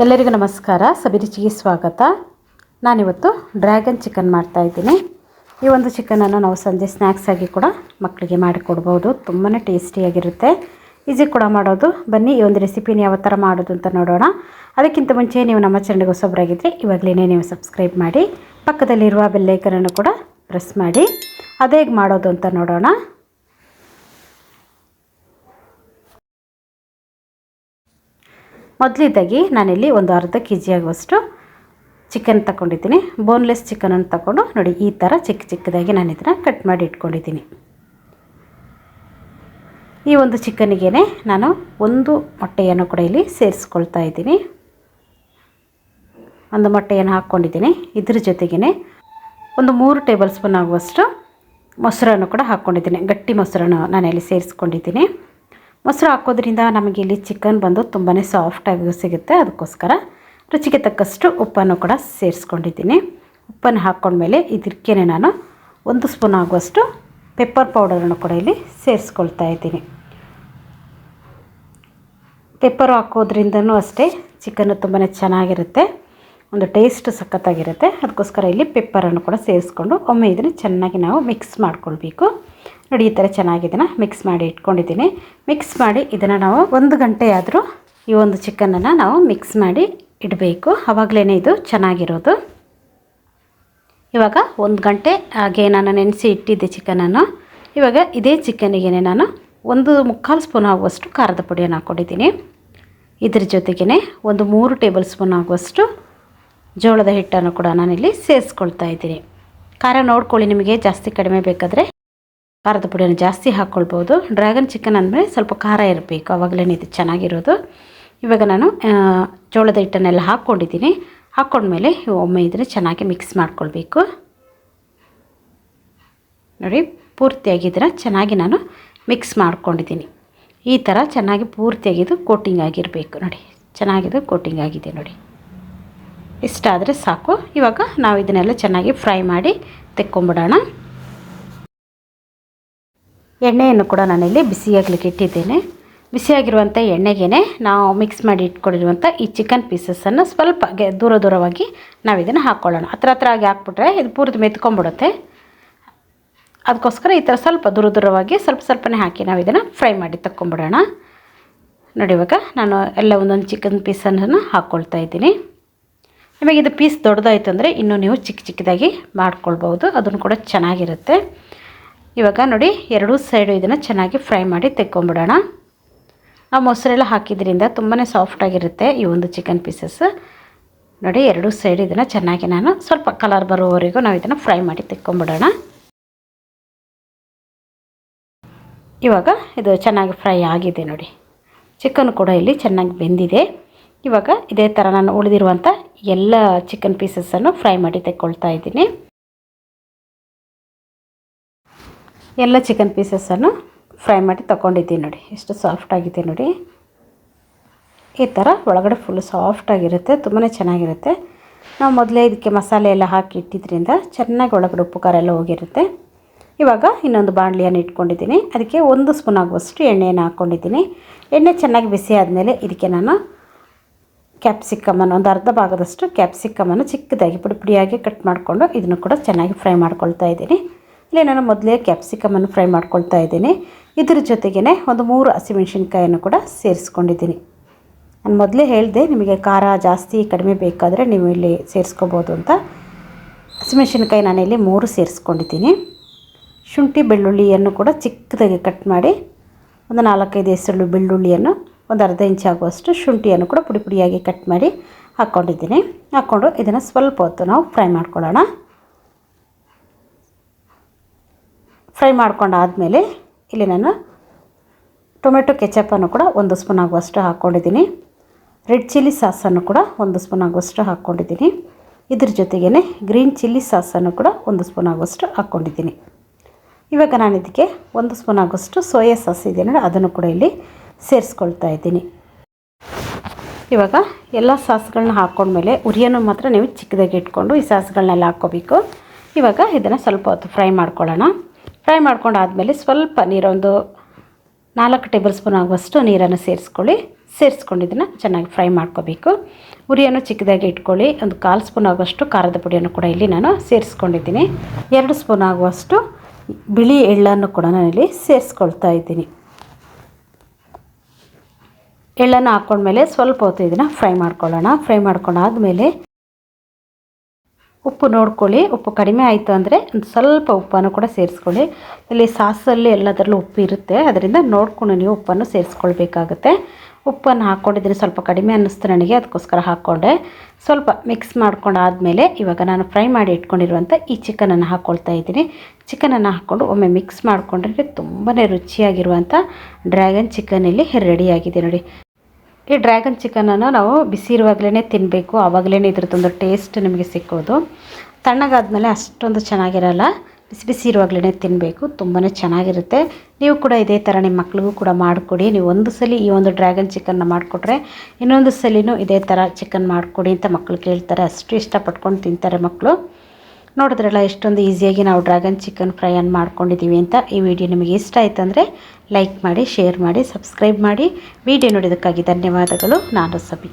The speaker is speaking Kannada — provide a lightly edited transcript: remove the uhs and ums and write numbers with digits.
ಎಲ್ಲರಿಗೂ ನಮಸ್ಕಾರ. ಸಬಿರುಚಿಗೆ ಸ್ವಾಗತ. ನಾನಿವತ್ತು ಡ್ರ್ಯಾಗನ್ ಚಿಕನ್ ಮಾಡ್ತಾಯಿದ್ದೀನಿ. ಈ ಒಂದು ಚಿಕನನ್ನು ನಾವು ಸಂಜೆ ಸ್ನ್ಯಾಕ್ಸ್ ಆಗಿ ಕೂಡ ಮಕ್ಕಳಿಗೆ ಮಾಡಿಕೊಡ್ಬೋದು. ತುಂಬಾ ಟೇಸ್ಟಿಯಾಗಿರುತ್ತೆ, ಈಸಿ ಕೂಡ ಮಾಡೋದು. ಬನ್ನಿ ಈ ಒಂದು ರೆಸಿಪಿನ ಯಾವ ಥರ ಮಾಡೋದು ಅಂತ ನೋಡೋಣ. ಅದಕ್ಕಿಂತ ಮುಂಚೆ ನೀವು ನಮ್ಮ ಚಾನಲ್ಗೆ ಹೊಸಬರಾಗಿದ್ದರೆ ಇವಾಗಲೇ ನೀವು ಸಬ್ಸ್ಕ್ರೈಬ್ ಮಾಡಿ, ಪಕ್ಕದಲ್ಲಿರುವ ಬೆಲ್ಲೈಕನನ್ನು ಕೂಡ ಪ್ರೆಸ್ ಮಾಡಿ. ಅದೇ ಹೇಗೆ ಮಾಡೋದು ಅಂತ ನೋಡೋಣ. ಮೊದಲಿದ್ದಾಗಿ ನಾನಿಲ್ಲಿ ಒಂದು ಅರ್ಧ ಕೆಜಿ ಆಗುವಷ್ಟು ಚಿಕನ್ ತಗೊಂಡಿದ್ದೀನಿ. ಬೋನ್ಲೆಸ್ ಚಿಕನನ್ನು ತಗೊಂಡು ನೋಡಿ, ಈ ಥರ ಚಿಕ್ಕ ಚಿಕ್ಕದಾಗಿ ನಾನು ಇದನ್ನು ಕಟ್ ಮಾಡಿ ಇಟ್ಕೊಂಡಿದ್ದೀನಿ. ಈ ಒಂದು ಚಿಕನಿಗೆ ನಾನು ಒಂದು ಮೊಟ್ಟೆಯನ್ನು ಕೂಡ ಇಲ್ಲಿ ಸೇರಿಸ್ಕೊಳ್ತಾ ಇದ್ದೀನಿ. ಒಂದು ಮೊಟ್ಟೆಯನ್ನು ಹಾಕ್ಕೊಂಡಿದ್ದೀನಿ. ಇದ್ರ ಜೊತೆಗೇ ಒಂದು 3 ಟೇಬಲ್ ಸ್ಪೂನ್ ಆಗುವಷ್ಟು ಮೊಸರನ್ನು ಕೂಡ ಹಾಕ್ಕೊಂಡಿದ್ದೀನಿ. ಗಟ್ಟಿ ಮೊಸರನ್ನು ನಾನಿಲ್ಲಿ ಸೇರಿಸ್ಕೊಂಡಿದ್ದೀನಿ. ಮೊಸರು ಹಾಕೋದ್ರಿಂದ ನಮಗೆ ಇಲ್ಲಿ ಚಿಕನ್ ಬಂದು ತುಂಬಾ ಸಾಫ್ಟಾಗಿ ಸಿಗುತ್ತೆ. ಅದಕ್ಕೋಸ್ಕರ ರುಚಿಗೆ ತಕ್ಕಷ್ಟು ಉಪ್ಪನ್ನು ಕೂಡ ಸೇರಿಸ್ಕೊಂಡಿದ್ದೀನಿ. ಉಪ್ಪನ್ನು ಹಾಕ್ಕೊಂಡ್ಮೇಲೆ ಇದಕ್ಕೆ ನಾನು 1 ಸ್ಪೂನ್ ಆಗುವಷ್ಟು ಪೆಪ್ಪರ್ ಪೌಡರನ್ನು ಕೂಡ ಇಲ್ಲಿ ಸೇರಿಸ್ಕೊಳ್ತಾ ಇದ್ದೀನಿ. ಪೆಪ್ಪರು ಹಾಕೋದ್ರಿಂದನೂ ಅಷ್ಟೇ ಚಿಕನ್ನು ತುಂಬಾ ಚೆನ್ನಾಗಿರುತ್ತೆ, ಒಂದು ಟೇಸ್ಟ್ ಸಖತ್ತಾಗಿರುತ್ತೆ. ಅದಕ್ಕೋಸ್ಕರ ಇಲ್ಲಿ ಪೆಪ್ಪರನ್ನು ಕೂಡ ಸೇರಿಸ್ಕೊಂಡು ಒಮ್ಮೆ ಇದನ್ನು ಚೆನ್ನಾಗಿ ನಾವು ಮಿಕ್ಸ್ ಮಾಡ್ಕೊಳ್ಬೇಕು. ನೋಡಿ, ಈ ಥರ ಚೆನ್ನಾಗಿ ಇದನ್ನು ಮಿಕ್ಸ್ ಮಾಡಿ ಇಟ್ಕೊಂಡಿದ್ದೀನಿ. ಮಿಕ್ಸ್ ಮಾಡಿ ಇದನ್ನು ನಾವು 1 ಗಂಟೆ ಆದರೂ ಈ ಒಂದು ಚಿಕನನ್ನು ನಾವು ಮಿಕ್ಸ್ ಮಾಡಿ ಇಡಬೇಕು. ಆವಾಗಲೇ ಇದು ಚೆನ್ನಾಗಿರೋದು. ಇವಾಗ 1 ಗಂಟೆ ಹಾಗೆ ನಾನು ನೆನೆಸಿ ಇಟ್ಟಿದ್ದೆ ಚಿಕನನ್ನು. ಇವಾಗ ಇದೇ ಚಿಕನಿಗೆ ನಾನು 1/4 ಸ್ಪೂನ್ ಆಗುವಷ್ಟು ಖಾರದ ಪುಡಿಯನ್ನು ಹಾಕ್ಕೊಂಡಿದ್ದೀನಿ. ಇದ್ರ ಜೊತೆಗೇ ಒಂದು 3 ಟೇಬಲ್ ಸ್ಪೂನ್ ಆಗುವಷ್ಟು ಜೋಳದ ಹಿಟ್ಟನ್ನು ಕೂಡ ನಾನಿಲ್ಲಿ ಸೇರಿಸ್ಕೊಳ್ತಾ ಇದ್ದೀನಿ. ಖಾರ ನೋಡ್ಕೊಳ್ಳಿ, ನಿಮಗೆ ಜಾಸ್ತಿ ಕಡಿಮೆ ಬೇಕಾದರೆ ಖಾರದ ಪುಡಿಯನ್ನು ಜಾಸ್ತಿ ಹಾಕ್ಕೊಳ್ಬೋದು. ಡ್ರ್ಯಾಗನ್ ಚಿಕನ್ ಅಂದರೆ ಸ್ವಲ್ಪ ಖಾರ ಇರಬೇಕು, ಆವಾಗಲೇ ಇದು ಚೆನ್ನಾಗಿರೋದು. ಇವಾಗ ನಾನು ಜೋಳದ ಹಿಟ್ಟನ್ನೆಲ್ಲ ಹಾಕ್ಕೊಂಡಿದ್ದೀನಿ. ಹಾಕ್ಕೊಂಡ್ಮೇಲೆ ಒಮ್ಮೆ ಇದನ್ನು ಚೆನ್ನಾಗಿ ಮಿಕ್ಸ್ ಮಾಡ್ಕೊಳ್ಬೇಕು. ನೋಡಿ, ಪೂರ್ತಿಯಾಗಿ ಇದನ್ನು ಚೆನ್ನಾಗಿ ನಾನು ಮಿಕ್ಸ್ ಮಾಡ್ಕೊಂಡಿದ್ದೀನಿ. ಈ ಥರ ಚೆನ್ನಾಗಿ ಪೂರ್ತಿಯಾಗಿದ್ದು ಕೋಟಿಂಗ್ ಆಗಿರಬೇಕು. ನೋಡಿ, ಚೆನ್ನಾಗಿದ್ದು ಕೋಟಿಂಗ್ ಆಗಿದೆ. ನೋಡಿ, ಇಷ್ಟಾದರೆ ಸಾಕು. ಇವಾಗ ನಾವು ಇದನ್ನೆಲ್ಲ ಚೆನ್ನಾಗಿ ಫ್ರೈ ಮಾಡಿ ತೆಕ್ಕೊಂಬಿಡೋಣ. ಎಣ್ಣೆಯನ್ನು ಕೂಡ ನಾನಿಲ್ಲಿ ಬಿಸಿಯಾಗಲಿಕ್ಕೆ ಇಟ್ಟಿದ್ದೇನೆ. ಬಿಸಿಯಾಗಿರುವಂಥ ಎಣ್ಣೆಗೆ ನಾವು ಮಿಕ್ಸ್ ಮಾಡಿ ಇಟ್ಕೊಂಡಿರುವಂಥ ಈ ಚಿಕನ್ ಪೀಸಸನ್ನು ಸ್ವಲ್ಪ ದೂರವಾಗಿ ನಾವು ಇದನ್ನು ಹಾಕ್ಕೊಳ್ಳೋಣ. ಹತ್ರ ಆಗಿ ಹಾಕ್ಬಿಟ್ರೆ ಇದು ಪೂರ್ತಿ ಮೆತ್ಕೊಂಡ್ಬಿಡುತ್ತೆ. ಅದಕ್ಕೋಸ್ಕರ ಈ ಥರ ಸ್ವಲ್ಪ ದೂರವಾಗಿ ಸ್ವಲ್ಪನೇ ಹಾಕಿ ನಾವು ಇದನ್ನು ಫ್ರೈ ಮಾಡಿ ತಕ್ಕೊಂಬಿಡೋಣ. ನೋಡಿ, ಇವಾಗ ನಾನು ಎಲ್ಲ ಒಂದೊಂದು ಚಿಕನ್ ಪೀಸನ್ನು ಹಾಕ್ಕೊಳ್ತಾ ಇದ್ದೀನಿ. ನಿಮಗೆ ಇದು ಪೀಸ್ ದೊಡ್ಡದಾಯಿತು ಅಂದರೆ ಇನ್ನೂ ನೀವು ಚಿಕ್ಕದಾಗಿ ಮಾಡ್ಕೊಳ್ಬೋದು, ಅದನ್ನು ಕೂಡ ಚೆನ್ನಾಗಿರುತ್ತೆ. ಇವಾಗ ನೋಡಿ, 2 ಸೈಡು ಇದನ್ನು ಚೆನ್ನಾಗಿ ಫ್ರೈ ಮಾಡಿ ತೆಕ್ಕೊಂಬಿಡೋಣ. ನಾವು ಮೊಸರೆಲ್ಲ ಹಾಕಿದ್ರಿಂದ ತುಂಬಾ ಸಾಫ್ಟಾಗಿರುತ್ತೆ ಈ ಒಂದು ಚಿಕನ್ ಪೀಸಸ್. ನೋಡಿ, 2 ಸೈಡ್ ಇದನ್ನು ಚೆನ್ನಾಗಿ ನಾನು ಸ್ವಲ್ಪ ಕಲರ್ ಬರುವವರೆಗೂ ನಾವು ಇದನ್ನು ಫ್ರೈ ಮಾಡಿ ತೆಕ್ಕೊಂಬಿಡೋಣ. ಇವಾಗ ಇದು ಚೆನ್ನಾಗಿ ಫ್ರೈ ಆಗಿದೆ. ನೋಡಿ, ಚಿಕನ್ ಕೂಡ ಇಲ್ಲಿ ಚೆನ್ನಾಗಿ ಬೆಂದಿದೆ. ಇವಾಗ ಇದೇ ಥರ ನಾನು ಉಳಿದಿರುವಂಥ ಎಲ್ಲ ಚಿಕನ್ ಪೀಸಸನ್ನು ಫ್ರೈ ಮಾಡಿ ತೆಕ್ಕೊಳ್ತಾ ಇದ್ದೀನಿ. ಎಲ್ಲ ಚಿಕನ್ ಪೀಸಸನ್ನು ಫ್ರೈ ಮಾಡಿ ತಗೊಂಡಿದ್ದೀನಿ. ನೋಡಿ, ಎಷ್ಟು ಸಾಫ್ಟಾಗಿದೆ. ನೋಡಿ, ಈ ಥರ ಒಳಗಡೆ ಫುಲ್ ಸಾಫ್ಟಾಗಿರುತ್ತೆ, ತುಂಬಾ ಚೆನ್ನಾಗಿರುತ್ತೆ. ನಾವು ಮೊದಲೇ ಇದಕ್ಕೆ ಮಸಾಲೆ ಎಲ್ಲ ಹಾಕಿ ಇಟ್ಟಿದ್ದರಿಂದ ಚೆನ್ನಾಗಿ ಒಳಗಡೆ ಉಪ್ಪು ಖಾರ ಎಲ್ಲ ಹೋಗಿರುತ್ತೆ. ಇವಾಗ ಇನ್ನೊಂದು ಬಾಣಲಿಯನ್ನು ಇಟ್ಕೊಂಡಿದ್ದೀನಿ. ಅದಕ್ಕೆ 1 ಸ್ಪೂನ್ ಆಗುವಷ್ಟು ಎಣ್ಣೆಯನ್ನು ಹಾಕ್ಕೊಂಡಿದ್ದೀನಿ. ಎಣ್ಣೆ ಚೆನ್ನಾಗಿ ಬಿಸಿ ಆದಮೇಲೆ ಇದಕ್ಕೆ ನಾನು ಕ್ಯಾಪ್ಸಿಕಮನ್ನು ಒಂದು ಅರ್ಧ ಭಾಗದಷ್ಟು ಕ್ಯಾಪ್ಸಿಕಮನ್ನು ಚಿಕ್ಕದಾಗಿ ಪುಡಿಯಾಗಿ ಕಟ್ ಮಾಡಿಕೊಂಡು ಇದನ್ನು ಕೂಡ ಚೆನ್ನಾಗಿ ಫ್ರೈ ಮಾಡ್ಕೊಳ್ತಾ ಇದ್ದೀನಿ. ಇಲ್ಲಿ ನಾನು ಮೊದಲೇ ಕ್ಯಾಪ್ಸಿಕಮನ್ನು ಫ್ರೈ ಮಾಡ್ಕೊಳ್ತಾ ಇದ್ದೀನಿ. ಇದ್ರ ಜೊತೆಗೇ ಒಂದು 3 ಹಸಿಮೆಣ್ಸಿನ್ಕಾಯನ್ನು ಕೂಡ ಸೇರಿಸ್ಕೊಂಡಿದ್ದೀನಿ. ನಾನು ಮೊದಲೇ ಹೇಳಿದೆ, ನಿಮಗೆ ಖಾರ ಜಾಸ್ತಿ ಕಡಿಮೆ ಬೇಕಾದರೆ ನೀವು ಇಲ್ಲಿ ಸೇರಿಸ್ಕೋಬೋದು ಅಂತ. ಹಸಿಮೆಣ್ಸಿನ್ಕಾಯಿ ನಾನಿಲ್ಲಿ 3 ಸೇರಿಸ್ಕೊಂಡಿದ್ದೀನಿ. ಶುಂಠಿ ಬೆಳ್ಳುಳ್ಳಿಯನ್ನು ಕೂಡ ಚಿಕ್ಕದಾಗಿ ಕಟ್ ಮಾಡಿ ಒಂದು 4-5 ಹೆಸರು ಬೆಳ್ಳುಳ್ಳಿಯನ್ನು, ಒಂದು ಅರ್ಧ ಇಂಚ್ ಆಗುವಷ್ಟು ಶುಂಠಿಯನ್ನು ಕೂಡ ಪುಡಿಯಾಗಿ ಕಟ್ ಮಾಡಿ ಹಾಕ್ಕೊಂಡಿದ್ದೀನಿ. ಹಾಕ್ಕೊಂಡು ಇದನ್ನು ಸ್ವಲ್ಪ ಹೊತ್ತು ನಾವು ಫ್ರೈ ಮಾಡ್ಕೊಳ್ಳೋಣ. ಫ್ರೈ ಮಾಡ್ಕೊಂಡಾದಮೇಲೆ ಇಲ್ಲಿ ನಾನು ಟೊಮೆಟೊ ಕೆಚಪನ್ನು ಕೂಡ 1 ಸ್ಪೂನ್ ಆಗುವಷ್ಟು ಹಾಕ್ಕೊಂಡಿದ್ದೀನಿ. ರೆಡ್ ಚಿಲ್ಲಿ ಸಾಸನ್ನು ಕೂಡ 1 ಸ್ಪೂನ್ ಆಗುವಷ್ಟು ಹಾಕ್ಕೊಂಡಿದ್ದೀನಿ. ಇದ್ರ ಜೊತೆಗೇ ಗ್ರೀನ್ ಚಿಲ್ಲಿ ಸಾಸನ್ನು ಕೂಡ 1 ಸ್ಪೂನ್ ಆಗುವಷ್ಟು ಹಾಕ್ಕೊಂಡಿದ್ದೀನಿ. ಇವಾಗ ನಾನು ಇದಕ್ಕೆ 1 ಸ್ಪೂನ್ ಆಗುವಷ್ಟು ಸೋಯಾ ಸಾಸ್ ಇದೆಯಲ್ಲ, ಅದನ್ನು ಕೂಡ ಇಲ್ಲಿ ಸೇರಿಸ್ಕೊಳ್ತಾ ಇದ್ದೀನಿ. ಇವಾಗ ಎಲ್ಲ ಸಾಸ್ಗಳನ್ನ ಹಾಕ್ಕೊಂಡ್ಮೇಲೆ ಉರಿಯನ್ನು ಮಾತ್ರ ನೀವು ಚಿಕ್ಕದಾಗಿ ಇಟ್ಕೊಂಡು ಈ ಸಾಸ್ಗಳನ್ನೆಲ್ಲ ಹಾಕ್ಕೋಬೇಕು. ಇವಾಗ ಇದನ್ನು ಸ್ವಲ್ಪ ಹೊತ್ತು ಫ್ರೈ ಮಾಡ್ಕೊಳ್ಳೋಣ. ಫ್ರೈ ಮಾಡ್ಕೊಂಡಾದಮೇಲೆ ಸ್ವಲ್ಪ ನೀರೊಂದು 4 ಟೇಬಲ್ ಸ್ಪೂನ್ ಆಗುವಷ್ಟು ನೀರನ್ನು ಸೇರಿಸ್ಕೊಳ್ಳಿ. ಸೇರಿಸ್ಕೊಂಡಿದ್ದನ್ನು ಚೆನ್ನಾಗಿ ಫ್ರೈ ಮಾಡ್ಕೋಬೇಕು. ಉರಿಯನ್ನು ಚಿಕ್ಕದಾಗಿ ಇಟ್ಕೊಳ್ಳಿ. ಒಂದು 1/4 ಸ್ಪೂನ್ ಆಗುವಷ್ಟು ಖಾರದ ಪುಡಿಯನ್ನು ಕೂಡ ಇಲ್ಲಿ ನಾನು ಸೇರಿಸ್ಕೊಂಡಿದ್ದೀನಿ. 2 ಸ್ಪೂನ್ ಆಗುವಷ್ಟು ಬಿಳಿ ಎಳ್ಳನ್ನು ಕೂಡ ನಾನಿಲ್ಲಿ ಸೇರಿಸ್ಕೊಳ್ತಾ ಇದ್ದೀನಿ. ಎಳ್ಳನ್ನು ಹಾಕ್ಕೊಂಡ್ಮೇಲೆ ಸ್ವಲ್ಪ ಹೊತ್ತು ಇದನ್ನು ಫ್ರೈ ಮಾಡ್ಕೊಳ್ಳೋಣ. ಫ್ರೈ ಮಾಡ್ಕೊಂಡಾದಮೇಲೆ ಉಪ್ಪು ನೋಡ್ಕೊಳ್ಳಿ. ಉಪ್ಪು ಕಡಿಮೆ ಆಯಿತು ಅಂದರೆ ಒಂದು ಸ್ವಲ್ಪ ಉಪ್ಪನ್ನು ಕೂಡ ಸೇರಿಸ್ಕೊಳ್ಳಿ. ಇಲ್ಲಿ ಸಾಸಲ್ಲಿ ಎಲ್ಲದರಲ್ಲೂ ಉಪ್ಪು ಇರುತ್ತೆ, ಅದರಿಂದ ನೋಡಿಕೊಂಡು ನೀವು ಉಪ್ಪನ್ನು ಸೇರಿಸ್ಕೊಳ್ಬೇಕಾಗುತ್ತೆ. ಉಪ್ಪನ್ನು ಹಾಕ್ಕೊಂಡಿದ್ದೀನಿ, ಸ್ವಲ್ಪ ಕಡಿಮೆ ಅನ್ನಿಸ್ತು ನನಗೆ, ಅದಕ್ಕೋಸ್ಕರ ಹಾಕ್ಕೊಂಡೆ. ಸ್ವಲ್ಪ ಮಿಕ್ಸ್ ಮಾಡ್ಕೊಂಡಾದಮೇಲೆ ಇವಾಗ ನಾನು ಫ್ರೈ ಮಾಡಿ ಇಟ್ಕೊಂಡಿರುವಂಥ ಈ ಚಿಕನನ್ನು ಹಾಕ್ಕೊಳ್ತಾ ಇದ್ದೀನಿ. ಚಿಕನನ್ನು ಹಾಕ್ಕೊಂಡು ಒಮ್ಮೆ ಮಿಕ್ಸ್ ಮಾಡಿಕೊಂಡ್ರೆ ತುಂಬಾ ರುಚಿಯಾಗಿರುವಂಥ ಡ್ರ್ಯಾಗನ್ ಚಿಕನ್ ಇಲ್ಲಿ ರೆಡಿಯಾಗಿದೆ ನೋಡಿ. ಈ ಡ್ರ್ಯಾಗನ್ ಚಿಕನನ್ನು ನಾವು ಬಿಸಿ ಇರುವಾಗಲೇ ತಿನ್ನಬೇಕು, ಆವಾಗಲೇ ಇದ್ರದ್ದೊಂದು ಟೇಸ್ಟ್ ನಿಮಗೆ ಸಿಕ್ಕೋದು. ತಣ್ಣಗಾದ್ಮೇಲೆ ಅಷ್ಟೊಂದು ಚೆನ್ನಾಗಿರಲ್ಲ, ಬಿಸಿ ಬಿಸಿ ಇರುವಾಗಲೇ ತಿನ್ನಬೇಕು, ತುಂಬಾ ಚೆನ್ನಾಗಿರುತ್ತೆ. ನೀವು ಕೂಡ ಇದೇ ಥರ ನಿಮ್ಮ ಮಕ್ಳಿಗೂ ಕೂಡ ಮಾಡಿಕೊಡಿ. ನೀವು ಒಂದು ಸಲ ಈ ಒಂದು ಡ್ರ್ಯಾಗನ್ ಚಿಕನ್ನ ಮಾಡಿಕೊಟ್ರೆ ಇನ್ನೊಂದು ಸಲಿನೂ ಇದೇ ಥರ ಚಿಕನ್ ಮಾಡಿಕೊಡಿ ಅಂತ ಮಕ್ಕಳು ಕೇಳ್ತಾರೆ, ಅಷ್ಟು ಇಷ್ಟಪಟ್ಕೊಂಡು ತಿಂತಾರೆ ಮಕ್ಕಳು. ನೋಡಿದ್ರಲ್ಲ ಎಷ್ಟೊಂದು ಈಸಿಯಾಗಿ ನಾವು ಡ್ರ್ಯಾಗನ್ ಚಿಕನ್ ಫ್ರೈಯನ್ನು ಮಾಡ್ಕೊಂಡಿದ್ದೀವಿ ಅಂತ. ಈ ವಿಡಿಯೋ ನಿಮಗೆ ಇಷ್ಟ ಆಯಿತು ಅಂದರೆ ಲೈಕ್ ಮಾಡಿ, ಶೇರ್ ಮಾಡಿ, ಸಬ್ಸ್ಕ್ರೈಬ್ ಮಾಡಿ. ವಿಡಿಯೋ ನೋಡೋದಕ್ಕಾಗಿ ಧನ್ಯವಾದಗಳು. ನಾನು ಸಬಿ.